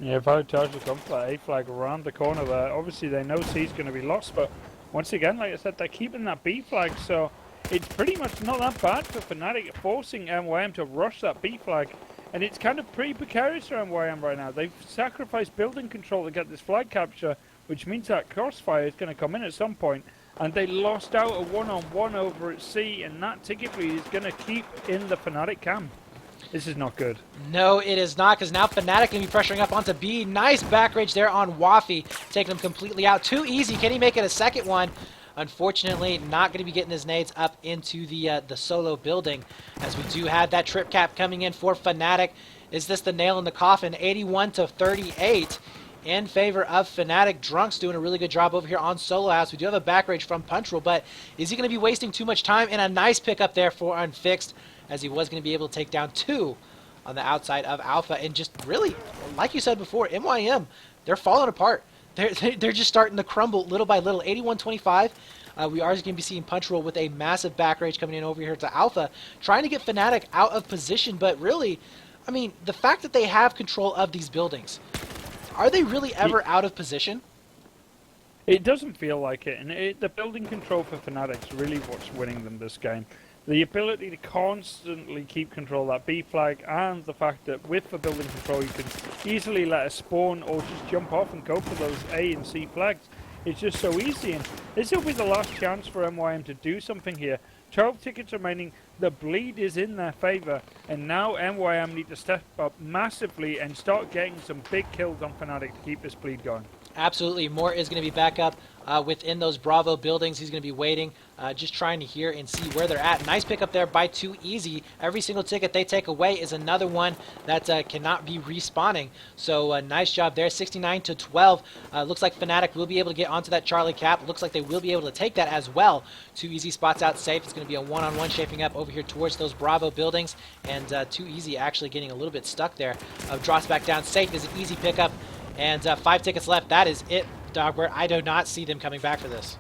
Yeah, Valutaja comes for that A flag around the corner there. Obviously, they know C's going to be lost, but once again, like I said, they're keeping that B flag, so it's pretty much not that bad for Fnatic, forcing MYM to rush that B flag. And it's kind of pretty precarious for MYM right now. They've sacrificed building control to get this flag capture, which means that Crossfire is going to come in at some point. And they lost out a one-on-one over at C, and that ticket bleed is going to keep in the Fnatic camp. This is not good. No, it is not, because now Fnatic going to be pressuring up onto B. Nice back rage there on Wafi, taking him completely out. Too Easy. Can he make it a second one? Unfortunately, not going to be getting his nades up into the solo building, as we do have that trip cap coming in for Fnatic. Is this the nail in the coffin? 81-38. in favor of Fnatic. Drunk's doing a really good job over here on Solo House. We do have a back rage from Punchroll, but is he going to be wasting too much time? And a nice pickup there for Unfixed, as he was going to be able to take down 2 on the outside of Alpha. And just really, like you said before, MYM, they're falling apart. They're just starting to crumble little by little. 81-25. We are going to be seeing Punchroll with a massive back rage coming in over here to Alpha, trying to get Fnatic out of position. But really, I mean, the fact that they have control of these buildings, are they really ever out of position? It doesn't feel like it, and the building control for Fnatic is really what's winning them this game. The ability to constantly keep control of that B flag, and the fact that with the building control you can easily let a spawn or just jump off and go for those A and C flags. It's just so easy, and this will be the last chance for MYM to do something here. 12 tickets remaining, the bleed is in their favour, and now MYM need to step up massively and start getting some big kills on Fnatic to keep this bleed going. Absolutely. Moore is going to be back up within those Bravo buildings. He's going to be waiting, just trying to hear and see where they're at. Nice pickup there by 2Easy. Every single ticket they take away is another one that cannot be respawning. So nice job there. 69-12. Looks like Fnatic will be able to get onto that Charlie cap. Looks like they will be able to take that as well. 2Easy spots out safe. It's going to be a one-on-one shaping up over here towards those Bravo buildings. And 2Easy actually getting a little bit stuck there. Drops back down. Safe is an easy pickup. And 5 tickets left. That is it, Dawnbreaker. I do not see them coming back for this.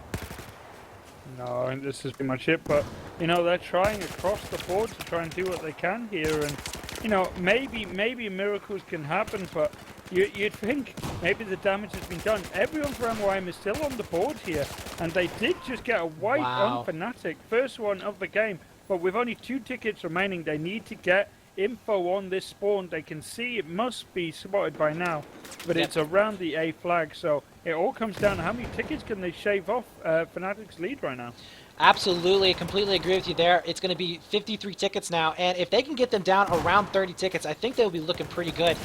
No, and this is pretty much it. But, you know, they're trying across the board to try and do what they can here. And, you know, maybe miracles can happen, but you'd think maybe the damage has been done. Everyone for MYM is still on the board here. And they did just get a wipe on Fnatic. First one of the game. But with only 2 tickets remaining, they need to get info on this spawn. They can see it must be spotted by now, but it's around the A flag, so it all comes down to how many tickets can they shave off Fnatic's lead right now. Absolutely, completely agree with you there. It's going to be 53 tickets now, and if they can get them down around 30 tickets, I think they'll be looking pretty good.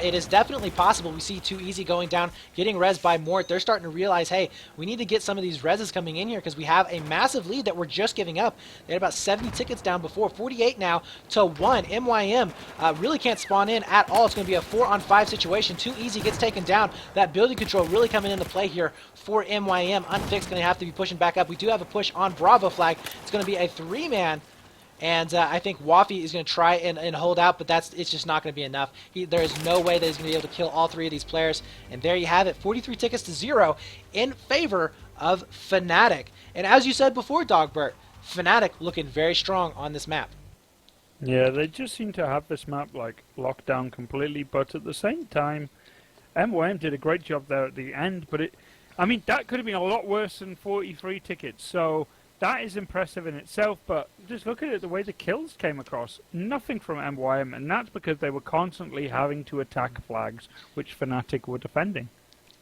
It is definitely possible. We see 2Easy going down, getting res by Mort. They're starting to realize, hey, we need to get some of these reses coming in here because we have a massive lead that we're just giving up. They had about 70 tickets down before, 48 now to 1. MYM really can't spawn in at all. It's going to be a 4-on-5 situation. 2Easy gets taken down. That building control really coming into play here for MYM. Unfixed going to have to be pushing back up. We do have a push on Bravo flag. It's going to be a 3-man, and I think Waffy is going to try and hold out, but it's just not going to be enough. There is no way that he's going to be able to kill all 3 of these players, and there you have it, 43 tickets to 0 in favor of Fnatic. And as you said before, Dogbert, Fnatic looking very strong on this map. Yeah, they just seem to have this map like locked down completely, but at the same time, MYM did a great job there at the end, but I mean, that could have been a lot worse than 43 tickets, so that is impressive in itself, but just look at it, the way the kills came across. Nothing from MYM, and that's because they were constantly having to attack flags, which Fnatic were defending.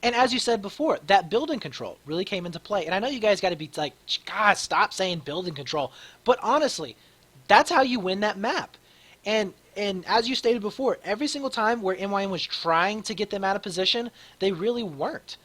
And as you said before, that building control really came into play. And I know you guys got to be like, God, stop saying building control. But honestly, that's how you win that map. And as you stated before, every single time where MYM was trying to get them out of position, they really weren't.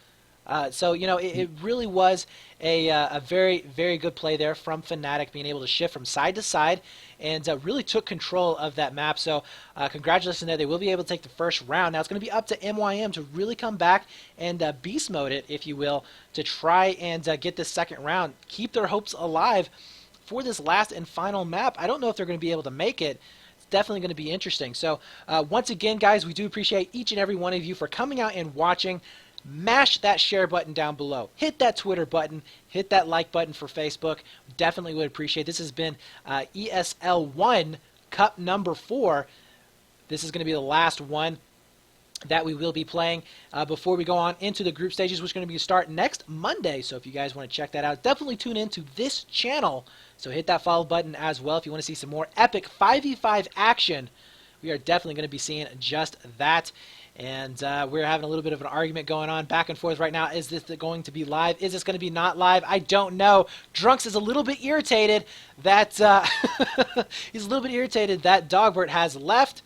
So, you know, it really was a very, very good play there from Fnatic, being able to shift from side to side and really took control of that map. So congratulations there. They will be able to take the first round. Now it's going to be up to MYM to really come back and beast mode it, if you will, to try and get this second round, keep their hopes alive for this last and final map. I don't know if they're going to be able to make it. It's definitely going to be interesting. So once again, guys, we do appreciate each and every one of you for coming out and watching. Mash that share button down below. Hit that Twitter button. Hit that like button for Facebook. Definitely would appreciate it. This has been ESL 1 Cup number 4. This is going to be the last one that we will be playing before we go on into the group stages, which is going to be start next Monday. So if you guys want to check that out, definitely tune in to this channel. So hit that follow button as well if you want to see some more epic 5v5 action. We are definitely going to be seeing just that. And we're having a little bid of an argument going on back and forth right now. Is this going to be live? Is this going to be not live? I don't know. Drunks is a little bit irritated that he's a little bit irritated that Dogbert has left.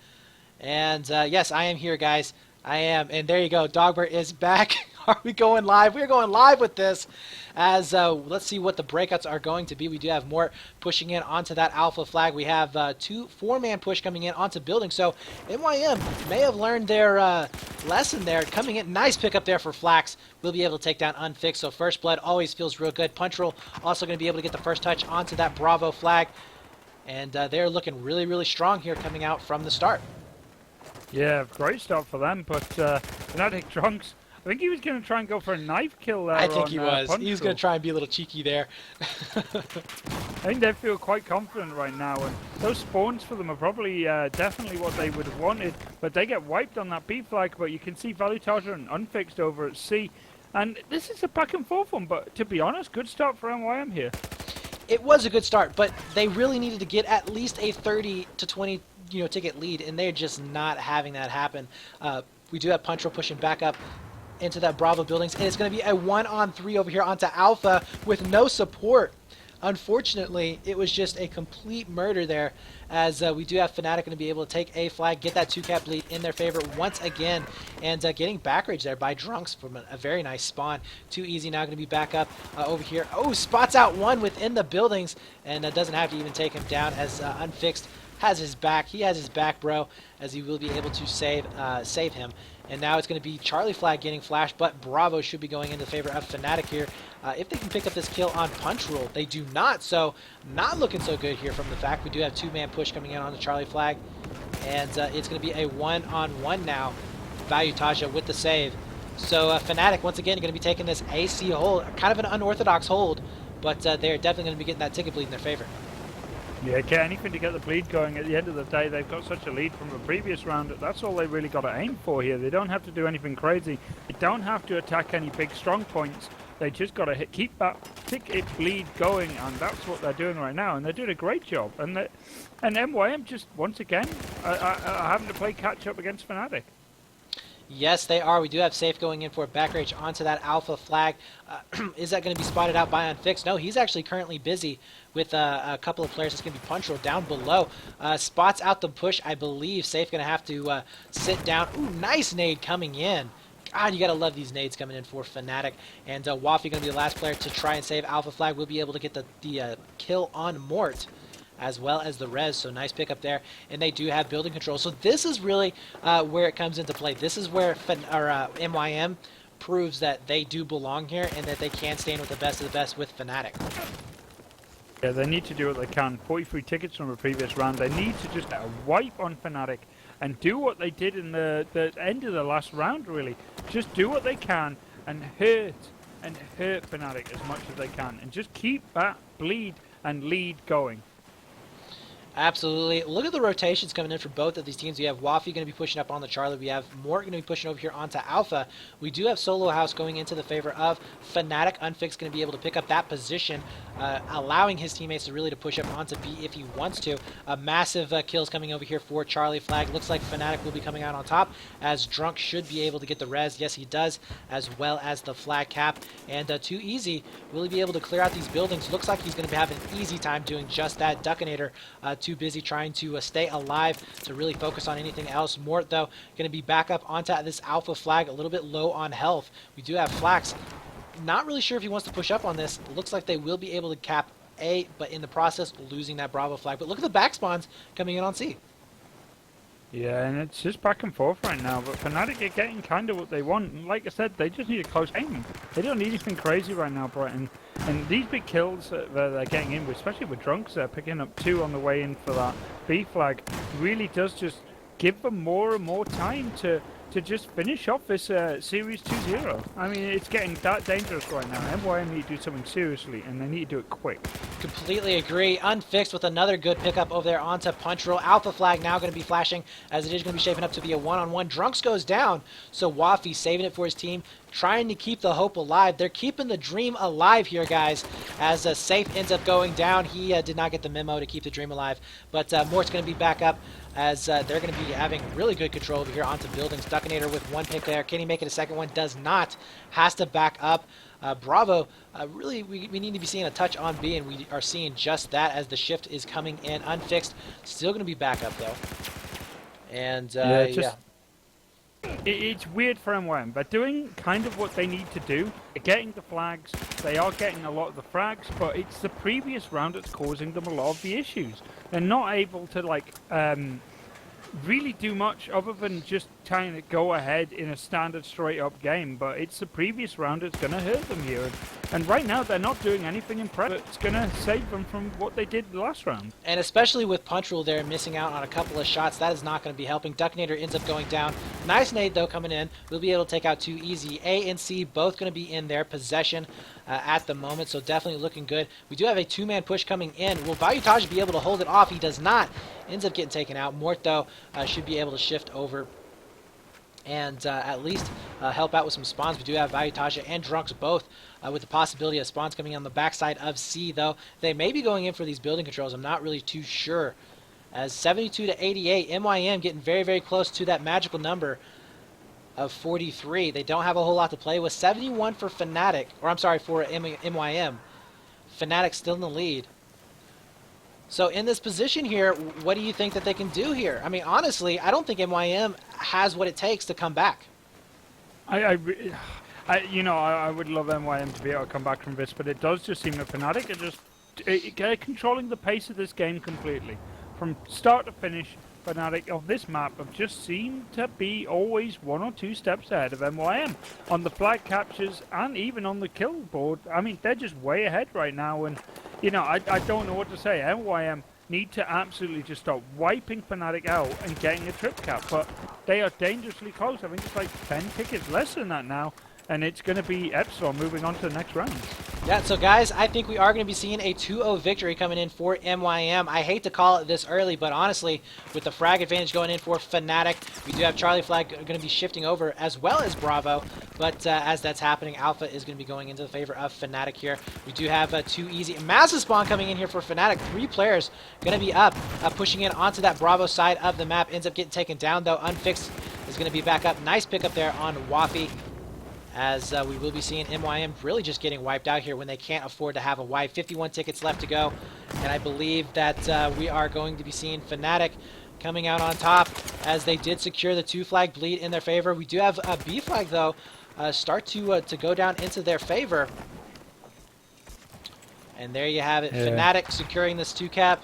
And yes, I am here, guys. I am. And there you go. Dogbert is back. Are we going live? We're going live with this. As let's see what the breakouts are going to be. We do have Mort pushing in onto that alpha flag. We have 4-man push coming in onto building. So MYM may have learned their lesson there. Coming in, nice pickup there for Flax. We'll be able to take down Unfixed. So first blood always feels real good. Punchroll also going to be able to get the first touch onto that Bravo flag. And they're looking really, really strong here coming out from the start. Yeah, great start for them, but Fnatic Trunks, I think he was going to try and go for a knife kill there. I think he was. Punchroll. He was going to try and be a little cheeky there. I think they feel quite confident right now, and those spawns for them are probably definitely what they would have wanted, but they get wiped on that B flag, but you can see Valuetaja and Unfixed over at C, and this is a back and forth one, but to be honest, good start for MYM here. It was a good start, but they really needed to get at least a 30 to 20 ticket lead, and they're just not having that happen. We do have Punchroll pushing back up into that Bravo buildings, and it's going to be a 1-on-3 over here onto Alpha with no support. Unfortunately, it was just a complete murder there, as we do have Fnatic going to be able to take a flag, get that 2-cap lead in their favor once again, and getting backrage there by Drunks from a very nice spawn. Too easy now, going to be back up over here. Oh, spots out one within the buildings, and doesn't have to even take him down, as Unfixed has his back. He has his back, bro, as he will be able to save him. And now it's going to be Charlie Flag getting flashed, but Bravo should be going into favor of Fnatic here. If they can pick up this kill on Punchroll, they do not, so not looking so good here from the fact. We do have 2-man push coming in on the Charlie Flag, and it's going to be a 1-on-1 now. Valuetaja with the save. So Fnatic, once again, going to be taking this AC hold, kind of an unorthodox hold, but they're definitely going to be getting that ticket bleed in their favor. Yeah, get anything to get the bleed going. At the end of the day, they've got such a lead from the previous round. That's all they really got to aim for here. They don't have to do anything crazy. They don't have to attack any big strong points. They just got to keep that ticket bleed going, and that's what they're doing right now. And they're doing a great job. And MYM just, once again, having to play catch-up against Fnatic. Yes, they are. We do have Safe going in for a back rage onto that Alpha flag. Is that going to be spotted out by Unfixed? No, he's actually currently busy with a couple of players. It's going to be Punchroll down below. Spots out the push, I believe. Safe going to have to sit down. Ooh, nice nade coming in. God, you got to love these nades coming in for Fnatic. And Waffy going to be the last player to try and save Alpha flag. We'll be able to get the kill on Mort, as well as the res, so nice pickup there. And they do have building control. So this is really where it comes into play. This is where MYM proves that they do belong here and that they can stand with the best of the best with Fnatic. Yeah, they need to do what they can. 43 tickets from the previous round. They need to just wipe on Fnatic and do what they did in the end of the last round, really. Just do what they can and hurt Fnatic as much as they can. And just keep that bleed and lead going. Absolutely. Look at the rotations coming in for both of these teams. We have Waffy going to be pushing up on the Charlie. We have Mort going to be pushing over here onto Alpha. We do have Solo House going into the favor of Fnatic. Unfixed going to be able to pick up that position, allowing his teammates to really push up onto B if he wants to. Massive kills coming over here for Charlie Flag. Looks like Fnatic will be coming out on top, as Drunk should be able to get the res. Yes, he does, as well as the flag cap. And Too Easy, will he be able to clear out these buildings? Looks like he's going to be having an easy time doing just that. Duckinator too busy trying to stay alive to really focus on anything else. Mort, though, going to be back up onto this Alpha flag, a little bit low on health. We do have Flax. Not really sure if he wants to push up on this. Looks like they will be able to cap A, but in the process, losing that Bravo flag. But look at the back spawns coming in on C. Yeah, and it's just back and forth right now, but Fnatic are getting kind of what they want. And like I said, they just need a close aim. They don't need anything crazy right now, Brighton. And these big kills that they're getting in with, especially with Drunks, picking up 2 on the way in for that B flag, really does just give them more and more time to just finish off this Series 2-0. I mean, it's getting that dangerous right now. MYM need to do something seriously, and they need to do it quick. Completely agree. Unfixed with another good pickup over there onto Punchroll. Alpha flag now going to be flashing, as it is going to be shaping up to be a 1-on-1. Drunks goes down, so Waffy saving it for his team, trying to keep the hope alive. They're keeping the dream alive here, guys, as Safe ends up going down. He did not get the memo to keep the dream alive, but Mort's going to be back up, as they're going to be having really good control over here onto buildings. Duckinator with 1 pick there. Can he make it a second one? Does not. Has to back up. Bravo, really, we need to be seeing a touch on B, and we are seeing just that as the shift is coming in. Unfixed, still going to be back up, though. And, yeah. It's weird for MYM. They're doing kind of what they need to do. They're getting the flags. They are getting a lot of the frags, but it's the previous round that's causing them a lot of the issues. They're not able to, like, really do much other than just trying to go ahead in a standard straight-up game, but it's the previous round that's going to hurt them here. And right now, they're not doing anything impressive. It's going to save them from what they did last round. And especially with Punch Rule there missing out on a couple of shots, that is not going to be helping. Ducknator ends up going down. Nice nade, though, coming in. We'll be able to take out 2 easy. A and C both going to be in their possession at the moment, so definitely looking good. We do have a 2-man push coming in. Will Valutage be able to hold it off? He does not. Ends up getting taken out. Mort, though, should be able to shift over and at least help out with some spawns. We do have Valutage and Drunks both with the possibility of spawns coming on the backside of C, though. They may be going in for these building controls. I'm not really too sure. As 72 to 88, MYM getting very, very close to that magical number of 43. They don't have a whole lot to play with. 71 for Fnatic, or I'm sorry, for MYM. Fnatic still in the lead. So in this position here, what do you think that they can do here? I mean, honestly, I don't think MYM has what it takes to come back. I would love MYM to be able to come back from this, but it does just seem that Fnatic are just controlling the pace of this game completely. From start to finish, Fnatic of this map have just seemed to be always 1 or 2 steps ahead of MYM on the flag captures and even on the kill board. I mean, they're just way ahead right now, and I don't know what to say. MYM need to absolutely just start wiping Fnatic out and getting a trip cap, but they are dangerously close. I think it's like 10 tickets less than that now, and it's going to be Epsilon moving on to the next round. Yeah, so guys, I think we are going to be seeing a 2-0 victory coming in for MYM. I hate to call it this early, but honestly, with the frag advantage going in for Fnatic, we do have Charlie Flag going to be shifting over as well as Bravo, but as that's happening, Alpha is going to be going into the favor of Fnatic here. We do have 2 easy. Massive spawn coming in here for Fnatic. 3 players going to be up, pushing in onto that Bravo side of the map. Ends up getting taken down, though. Unfixed is going to be back up. Nice pickup there on Wafi, as we will be seeing MYM really just getting wiped out here when they can't afford to have a wipe. 51 tickets left to go, and I believe that we are going to be seeing Fnatic coming out on top, as they did secure the 2-flag bleed in their favor. We do have a B flag, though, start to go down into their favor. And there you have it. Yeah. Fnatic securing this 2-cap,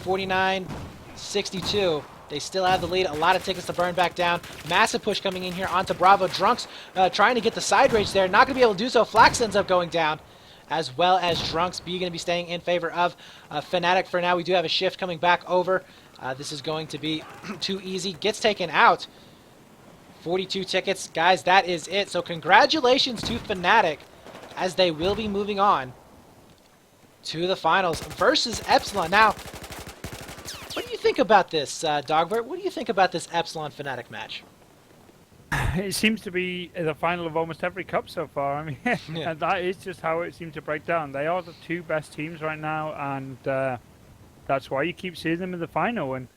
49-62. They still have the lead. A lot of tickets to burn back down. Massive push coming in here onto Bravo. Drunks trying to get the side rage there. Not going to be able to do so. Flax ends up going down, as well as Drunks. B going to be staying in favor of Fnatic for now. We do have a shift coming back over. This is going to be too easy. Gets taken out. 42 tickets. Guys, that is it. So congratulations to Fnatic, as they will be moving on to the finals versus Epsilon. Now, what do you think about this, Dogbert? What do you think about this Epsilon Fnatic match? It seems to be the final of almost every cup so far. I mean, yeah. And that is just how it seems to break down. They are the 2 best teams right now, and that's why you keep seeing them in the final. And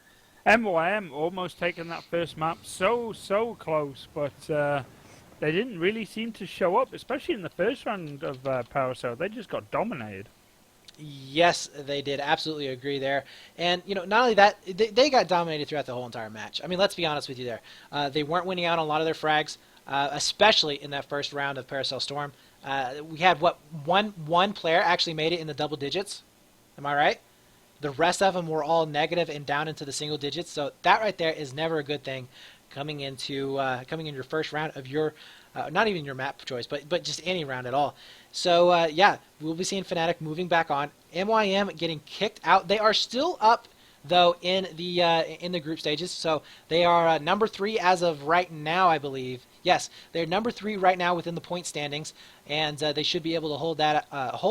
MYM almost taking that first map so close, but they didn't really seem to show up, especially in the first round of Paracel. They just got dominated. Yes, they did. Absolutely agree there. And, not only that, they got dominated throughout the whole entire match. I mean, let's be honest with you there. They weren't winning out on a lot of their frags, especially in that first round of Paracel Storm. We had, one player actually made it in the double digits. Am I right? The rest of them were all negative and down into the single digits. So that right there is never a good thing coming in your first round of your, not even your map choice, but just any round at all. So, yeah, we'll be seeing Fnatic moving back on. MYM getting kicked out. They are still up, though, in the group stages. So they are number 3 as of right now, I believe. Yes, they're number 3 right now within the point standings, and they should be able to hold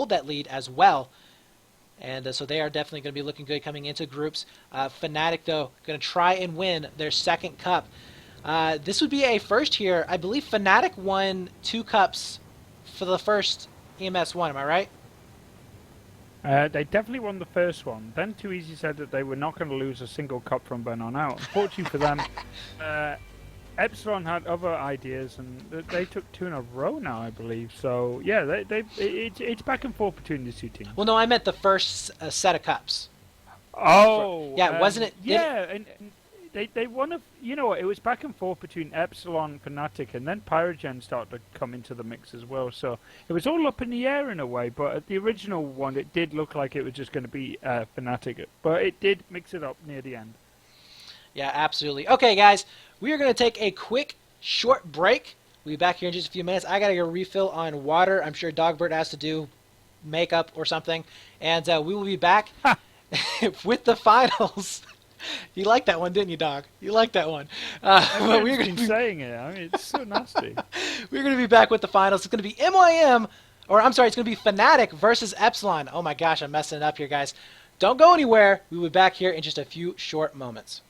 that lead as well. And so they are definitely going to be looking good coming into groups. Fnatic, though, going to try and win their 2nd cup. This would be a first here. I believe Fnatic won 2 cups for the first EMS 1, am I right? They definitely won the first one. Then Too Easy said that they were not going to lose a single cup from then on out. Unfortunately for them, Epsilon had other ideas, and they took 2 in a row now, I believe. So, yeah, it's back and forth between these 2 teams. Well, no, I meant the first set of cups. Oh! Yeah, wasn't it? Yeah, and they won a, you know, it was back and forth between Epsilon, Fnatic, and then Pyrogen started to come into the mix as well. So it was all up in the air in a way. But at the original one, it did look like it was just going to be Fnatic, but it did mix it up near the end. Yeah, absolutely. Okay, guys, we are going to take a quick, short break. We'll be back here in just a few minutes. I got to go refill on water. I'm sure Dogbert has to do makeup or something. And we will be back with the finals. You liked that one, didn't you, Dog? You liked that one. But we're going to be saying it. I mean, it's so nasty. We're going to be back with the finals. It's going to be MYM, or I'm sorry, it's going to be Fnatic versus Epsilon. Oh my gosh, I'm messing it up here, guys. Don't go anywhere. We'll be back here in just a few short moments.